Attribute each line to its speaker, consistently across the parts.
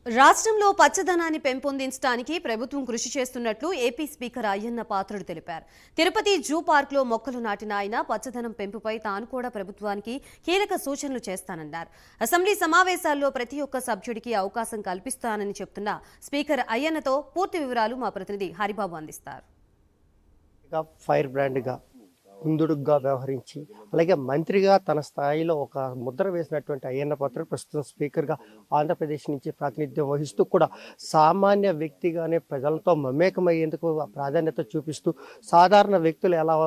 Speaker 1: రాష్ట్రంలో పచ్చదనాన్ని పెంపొందించడానికి ప్రభుత్వం కృషి చేస్తున్నట్లు ఏపీ స్పీకర్ అయ్యన్న పాత్రుడు తెలిపారు. తిరుపతి జూ పార్క్లో మొక్కలు నాటిన ఆయన పచ్చదనం పెంపుపై తాను కూడా ప్రభుత్వానికి కీలక సూచనలు చేస్తానన్నారు. అసెంబ్లీ సమావేశాల్లో ప్రతి ఒక్క సభ్యుడికి అవకాశం కల్పిస్తానని చెప్తున్న స్పీకర్ అయ్యన్నతో పూర్తి వివరాలు మా ప్రతినిధి హరిబాబు అందిస్తారు.
Speaker 2: ఫైర్ బ్రాండ్గా ముందుడుగ్గా వ్యవహరించి అలాగే మంత్రిగా తన స్థాయిలో ఒక ముద్ర వేసినటువంటి అయ్యన్న పాత్రుడు ప్రస్తుతం స్పీకర్గా ఆంధ్రప్రదేశ్ నుంచి ప్రాతినిధ్యం వహిస్తూ కూడా సామాన్య వ్యక్తిగానే ప్రజలతో మమేకమయ్యేందుకు ప్రాధాన్యత చూపిస్తూ సాధారణ వ్యక్తులు ఎలా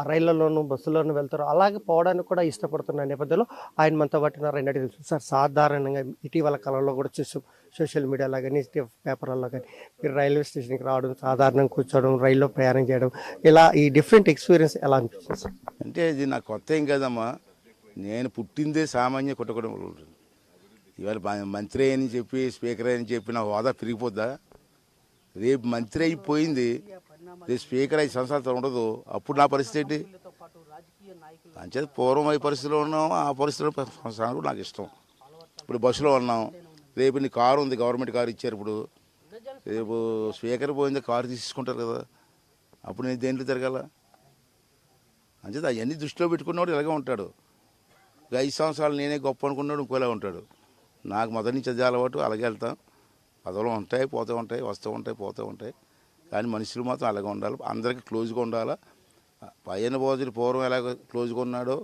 Speaker 2: రైళ్లలోనూ బస్సుల్లోనూ వెళ్తారో అలాగే పోవడానికి కూడా ఇష్టపడుతున్న నేపథ్యంలో ఆయన మనతో పట్టినారు. అయినట్టు తెలుసు సార్, సాధారణంగా ఇటీవల కాలంలో కూడా చూసాం సోషల్ మీడియాలో కానీ పేపర్లలో కానీ మీరు రైల్వే స్టేషన్కి రావడం, సాధారణంగా కూర్చోవడం, రైల్లో ప్రయాణం చేయడం, ఇలా ఈ డిఫరెంట్ ఎక్స్పీరియన్స్ ఎలా అనిపిస్తుంది సార్?
Speaker 3: అంటే ఇది నాకు కొత్త ఏం కదమ్మా. నేను పుట్టిందే సామాన్య కుటుంబం. ఇవాళ మంత్రి అని చెప్పి స్పీకర్ అని చెప్పి నా హోదా పెరిగిపోద్దా? రేపు మంత్రి అయిపోయింది, రేపు స్పీకర్ 5 సంవత్సరాలతో ఉండదు. అప్పుడు నా పరిస్థితి ఏంటి? అంతే పూర్వం అయ్యే పరిస్థితిలో ఉన్నాం, ఆ పరిస్థితిలో కూడా నాకు ఇష్టం. ఇప్పుడు బస్సులో ఉన్నాం, రేపు నీ కారు ఉంది, గవర్నమెంట్ కారు ఇచ్చారు. ఇప్పుడు రేపు స్పీకర్ పోయింది, కారు తీసుకుంటారు కదా, అప్పుడు నేను దేంట్లో తిరగాల? అంచేది అవన్నీ దృష్టిలో పెట్టుకున్నవాడు ఇలాగే ఉంటాడు. 5 సంవత్సరాలు నేనే గొప్ప అనుకున్నాడు ఇంకోలా ఉంటాడు. నాకు మొదటి నుంచి అది అలవాటు, అలాగే వెళ్తాం. పదవులు ఉంటాయి, పోతూ ఉంటాయి, వస్తూ ఉంటాయి, పోతూ ఉంటాయి. కానీ మనుషులు మాత్రం అలాగే ఉండాలి, అందరికీ క్లోజ్గా ఉండాలా. పైన భోజనం పూర్వం ఎలాగ క్లోజ్గా ఉన్నాడో,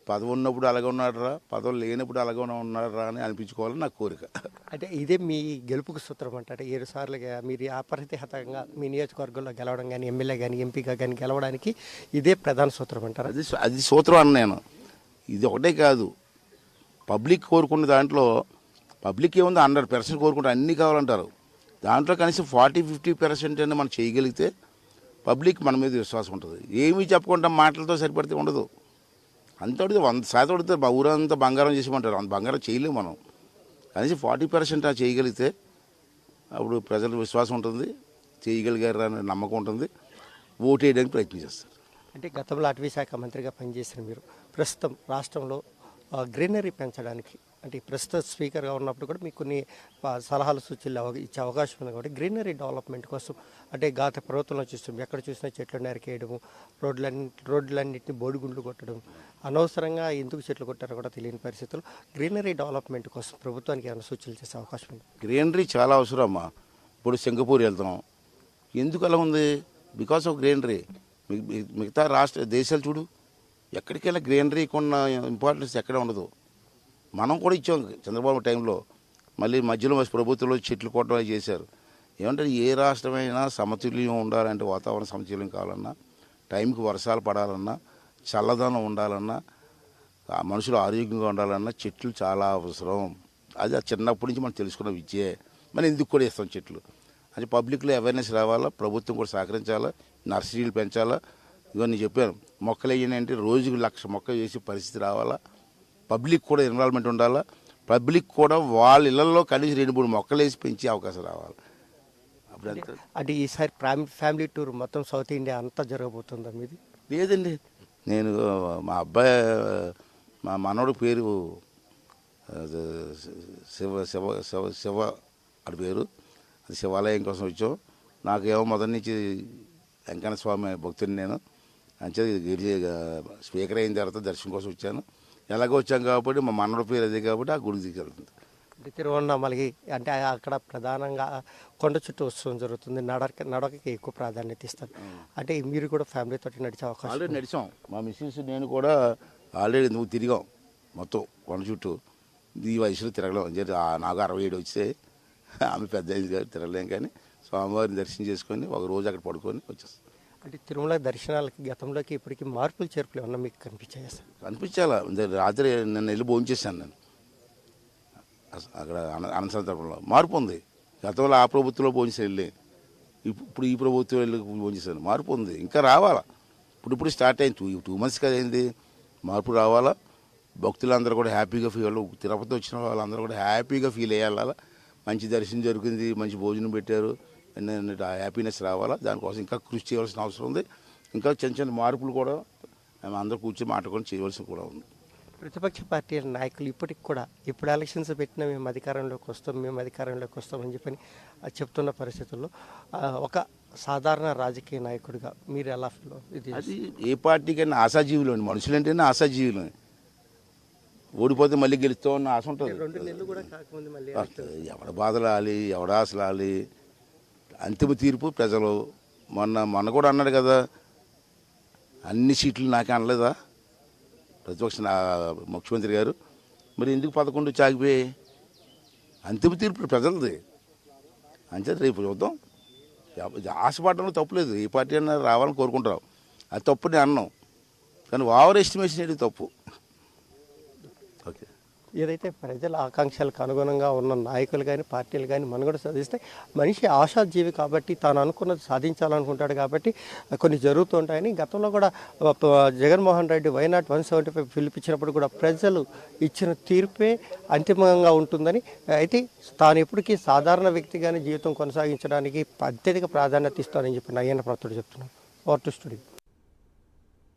Speaker 3: పదవి ఉన్నప్పుడు అలాగే ఉన్నాడురా, పదవులు లేనప్పుడు అలాగే ఉన్నాడురా అని అనిపించుకోవాలని నా కోరిక.
Speaker 2: అంటే ఇదే మీ గెలుపుకు సూత్రం అంటే 7 సార్లుగా మీరు అప్రతిహతంగా మీ నియోజకవర్గంలో గెలవడం కానీ, ఎమ్మెల్యే కానీ, ఎంపీగా కానీ గెలవడానికి ఇదే ప్రధాన సూత్రం అంటారు?
Speaker 3: అది సూత్రం అన్న నేను. ఇది ఒకటే కాదు, పబ్లిక్ కోరుకున్న దాంట్లో పబ్లిక్ ఏముంది 100% కోరుకుంటే అన్నీ కావాలంటారు. దాంట్లో కనీసం 40-50% అని మనం చేయగలిగితే పబ్లిక్ మన మీద విశ్వాసం ఉంటుంది. ఏమీ చెప్పకుండా మాటలతో సరిపడితే ఉండదు. అంత అడిగితే 100% అడిగితే మా ఊరంతా బంగారం చేసేమంటారు. అంత బంగారం చేయలేము మనం. కనీసం 40% చేయగలిగితే అప్పుడు ప్రజలకు విశ్వాసం ఉంటుంది, చేయగలిగారు అనే నమ్మకం ఉంటుంది, ఓటు వేయడానికి ప్రయత్నం చేస్తారు.
Speaker 2: అంటే గతంలో అటవీ శాఖ మంత్రిగా పనిచేసిన మీరు ప్రస్తుతం రాష్ట్రంలో గ్రీనరీ పెంచడానికి అంటే ప్రస్తుత స్పీకర్గా ఉన్నప్పుడు కూడా మీకు కొన్ని సలహాలు సూచనలు ఇచ్చే అవకాశం ఉంది. కాబట్టి గ్రీనరీ డెవలప్మెంట్ కోసం అంటే గత ప్రభుత్వంలో చూస్తాం, ఎక్కడ చూసినా చెట్లు నరికేయడము, రోడ్లన్నింటినీ బోడిగుండ్లు కొట్టడం, అనవసరంగా ఎందుకు చెట్లు కొట్టారో కూడా తెలియని పరిస్థితుల్లో గ్రీనరీ డెవలప్మెంట్ కోసం ప్రభుత్వానికి ఏమైనా సూచనలు చేసే అవకాశం ఉంది?
Speaker 3: గ్రీనరీ చాలా అవసరం అమ్మా. ఇప్పుడు సింగపూర్ వెళ్తున్నాం, ఎందుకు అలా ఉంది? Because of greenery. మిగతా దేశాలు చూడు, ఎక్కడికైనా గ్రీనరీకి ఉన్న ఇంపార్టెన్స్ ఎక్కడ ఉండదు. మనం కూడా ఇచ్చాం చంద్రబాబు టైంలో, మళ్ళీ మధ్యలో ప్రభుత్వంలో చెట్లు కొట్టడం చేశారు. ఏమంటే ఏ రాష్ట్రమైనా సమతుల్యం ఉండాలంటే, వాతావరణ సమతుల్యం కావాలన్నా, టైంకి వర్షాలు పడాలన్నా, చల్లదనం ఉండాలన్నా, మనుషులు ఆరోగ్యంగా ఉండాలన్నా చెట్లు చాలా అవసరం. అది చిన్నప్పటి నుంచి మనం తెలుసుకున్న విద్యే. మనం ఎందుకు కూడా ఇస్తాం చెట్లు అంటే పబ్లిక్లో అవేర్నెస్ రావాలా, ప్రభుత్వం కూడా సహకరించాలా, నర్సరీలు పెంచాలా. ఇవన్నీ నేను చెప్పాను, మొక్కలు వేయనంటే రోజుకు 1,00,000 మొక్కలు వేసే పరిస్థితి రావాలా. పబ్లిక్ కూడా ఇన్వాల్వ్మెంట్ ఉండాలా. పబ్లిక్ కూడా వాళ్ళ ఇళ్లలో కనీసం 2-3 మొక్కలు వేసి పెంచే అవకాశం రావాలి. అప్పుడు
Speaker 2: అంటే ఈసారి ఫ్యామిలీ టూర్ మొత్తం సౌత్ ఇండియా అంతా జరగబోతుందా మీది?
Speaker 3: లేదండి, నేను మా అబ్బాయి మా మనవడి పేరు శివ అడి పేరు, అది శివాలయం కోసం వచ్చాం. నాకేమో మొదటి నుంచి వెంకన్న స్వామి భక్తుని నేను. అంతే స్పీకర్ అయిన తర్వాత దర్శనం కోసం వచ్చాను. ఎలాగో వచ్చాం కాబట్టి మా మనవడి పేరు అదే కాబట్టి ఆ గుడికి తీసుకెళ్తుంది.
Speaker 2: తిరువన్నామలకి అంటే అక్కడ ప్రధానంగా కొండ చుట్టూ ఉత్సవం జరుగుతుంది, నడకకి ఎక్కువ ప్రాధాన్యత ఇస్తారు. అంటే మీరు కూడా ఫ్యామిలీతో నడిచే అవకాశం?
Speaker 3: ఆల్రెడీ నడిచాం, మా మిస్సెస్ నేను కూడా ఆల్రెడీ నువ్వు తిరిగాం మొత్తం కొండ చుట్టూ. ఈ వయసులో తిరగలేం, నాకు 67 వస్తే ఆమె పెద్ద తిరగలేం. కానీ స్వామివారిని దర్శనం చేసుకొని ఒక రోజు అక్కడ పడుకొని వచ్చేస్తాం.
Speaker 2: అంటే తిరుమల దర్శనాలకి గతంలోకి ఇప్పటికి మార్పులు చేర్పులు ఏమన్నా మీకు కనిపించాయా సార్?
Speaker 3: కనిపించాలా. రాత్రి నిన్న వెళ్ళి భోంచేసాను నేను అక్కడ అనంతపురంలో. మార్పు ఉంది. గతంలో ఆ ప్రభుత్వంలో భోంచేసి వెళ్ళి ఇప్పుడు ఈ ప్రభుత్వం వెళ్ళి భోంచేసాను. మార్పు ఉంది, ఇంకా రావాలా. ఇప్పుడు స్టార్ట్ అయింది, 2 months కదా అయింది. మార్పు రావాలా. భక్తులందరూ కూడా హ్యాపీగా ఫీల్, తిరుపతి వచ్చిన వాళ్ళందరూ కూడా హ్యాపీగా ఫీల్ అయ్యాలా. మంచి దర్శనం జరిగింది, మంచి భోజనం పెట్టారు, హ్యాపీనెస్ రావాలా. దానికోసం ఇంకా కృషి చేయవలసిన అవసరం ఉంది. ఇంకా చిన్న చిన్న మార్పులు కూడా మేము అందరూ కూర్చొని మాట్లాడుకొని చేయవలసి కూడా ఉంది.
Speaker 2: ప్రతిపక్ష పార్టీల నాయకులు ఇప్పటికి కూడా ఇప్పుడు ఎలక్షన్స్ పెట్టినా మేము అధికారంలోకి వస్తామని చెప్పని చెప్తున్న పరిస్థితుల్లో ఒక సాధారణ రాజకీయ నాయకుడిగా మీరు ఎలా ఫీల్ ఇది
Speaker 3: అది ఏ పార్టీకైనా ఆశాజీవులు అండి, మనుషులంటేనే ఆశాజీవులు. ఓడిపోతే మళ్ళీ గెలుస్తామన్న ఆశ ఉంటుంది.
Speaker 2: 2 నెలలు కూడా కాకముందు మళ్ళీ
Speaker 3: ఎవడ బాధలాలి, ఎవడ ఆశలాలి, అంతిమ తీర్పు ప్రజలు. మొన్న కూడా అన్నాడు కదా, అన్ని సీట్లు నాకే అనలేదా ప్రతిపక్ష ముఖ్యమంత్రి గారు? మరి ఎందుకు 11 చాగిపోయాయి? అంతిమ తీర్పు ప్రజలది. అంతే, రేపు చూద్దాం. ఆశపడడంలో తప్పులేదు, ఏ పార్టీ అయినా రావాలని కోరుకుంటాం, అది తప్పు నేను అన్నాం. కానీ ఓవర్ ఎస్టిమేషన్ అనేది తప్పు. ఓకే,
Speaker 2: ఏదైతే ప్రజల ఆకాంక్షలకు అనుగుణంగా ఉన్న నాయకులు కానీ పార్టీలు కానీ మనుగడ సాధిస్తే మనిషి ఆశాజీవి కాబట్టి తాను అనుకున్నది సాధించాలనుకుంటాడు కాబట్టి కొన్ని జరుగుతుంటాయని గతంలో కూడా జగన్మోహన్ రెడ్డి వైనాట్ 175 పిలిపించినప్పుడు కూడా ప్రజలు ఇచ్చిన తీర్పే అంతిమంగా ఉంటుందని, అయితే తాను ఎప్పటికీ సాధారణ వ్యక్తిగానే జీవితం కొనసాగించడానికి అత్యధిక ప్రాధాన్యత ఇస్తానని చెప్పి అయ్యన్న పాత్రుడు చెప్తున్నారు. Over to studio.